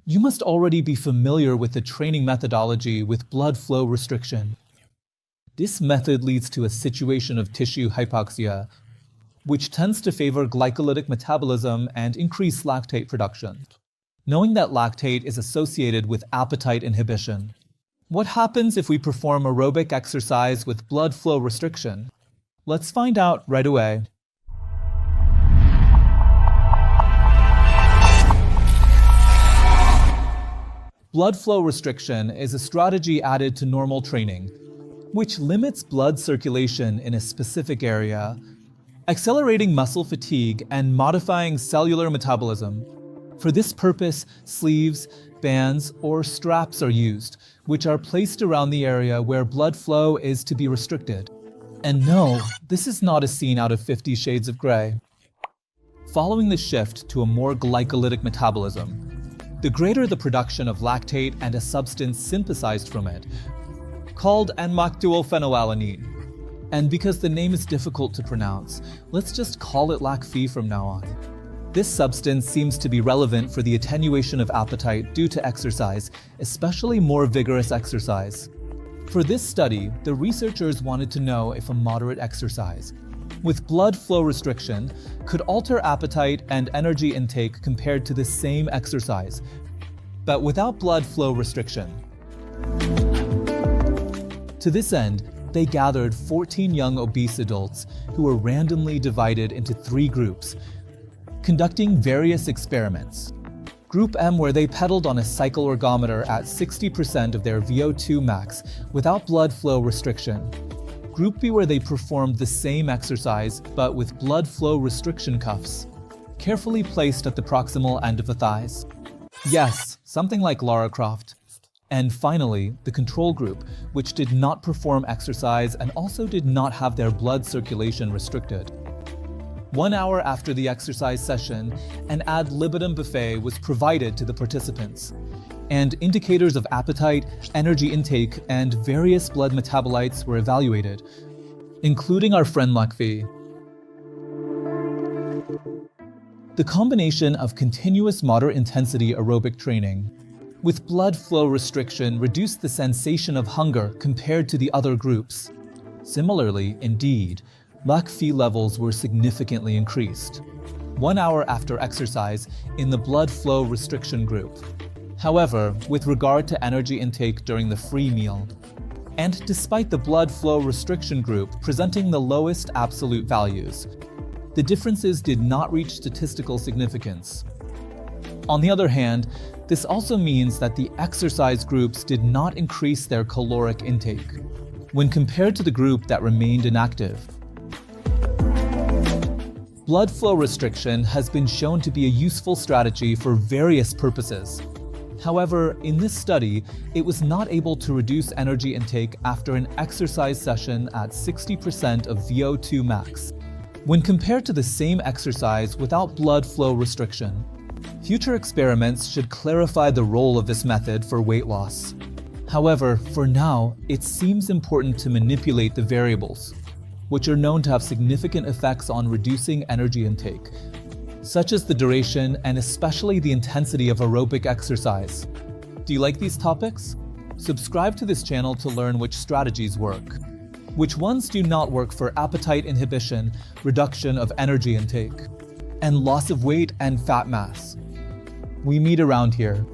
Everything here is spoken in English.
You must already be familiar with the training methodology with blood flow restriction. This method leads to a situation of tissue hypoxia, which tends to favor glycolytic metabolism and increase lactate production. Knowing that lactate is associated with appetite inhibition. What happens if we perform aerobic exercise with blood flow restriction? Let's find out right away. Blood flow restriction is a strategy added to normal training, which limits blood circulation in a specific area, accelerating muscle fatigue and modifying cellular metabolism. For this purpose, sleeves, bands, or straps are used, which are placed around the area where blood flow is to be restricted. And no, this is not a scene out of 50 Shades of Grey. Following the shift to a more glycolytic metabolism, the greater the production of lactate and a substance synthesized from it, called N-moctylphenylalanine. And because the name is difficult to pronounce, let's just call it LAC-Phe from now on. This substance seems to be relevant for the attenuation of appetite due to exercise, especially more vigorous exercise. For this study, the researchers wanted to know if a moderate exercise with blood flow restriction could alter appetite and energy intake compared to the same exercise, but without blood flow restriction. To this end, they gathered 14 young obese adults who were randomly divided into 3 groups, conducting various experiments. Group M, where they pedaled on a cycle ergometer at 60% of their VO2 max without blood flow restriction. Group B, where they performed the same exercise but with blood flow restriction cuffs, carefully placed at the proximal end of the thighs. Yes, something like Lara Croft. And finally, the control group, which did not perform exercise and also did not have their blood circulation restricted. 1 hour after the exercise session, an ad libitum buffet was provided to the participants, and indicators of appetite, energy intake, and various blood metabolites were evaluated, including our friend LAC-Phe. The combination of continuous moderate intensity aerobic training with blood flow restriction reduced the sensation of hunger compared to the other groups. Similarly, indeed, LAC-Phe levels were significantly increased 1 hour after exercise in the blood flow restriction group. However, with regard to energy intake during the free meal, and despite the blood flow restriction group presenting the lowest absolute values, the differences did not reach statistical significance. On the other hand, this also means that the exercise groups did not increase their caloric intake when compared to the group that remained inactive. Blood flow restriction has been shown to be a useful strategy for various purposes. However, in this study, it was not able to reduce energy intake after an exercise session at 60% of VO2 max, when compared to the same exercise without blood flow restriction. Future experiments should clarify the role of this method for weight loss. However, for now, it seems important to manipulate the variables, which are known to have significant effects on reducing energy intake, such as the duration and especially the intensity of aerobic exercise. Do you like these topics? Subscribe to this channel to learn which strategies work, which ones do not work for appetite inhibition, reduction of energy intake, and loss of weight and fat mass. We meet around here.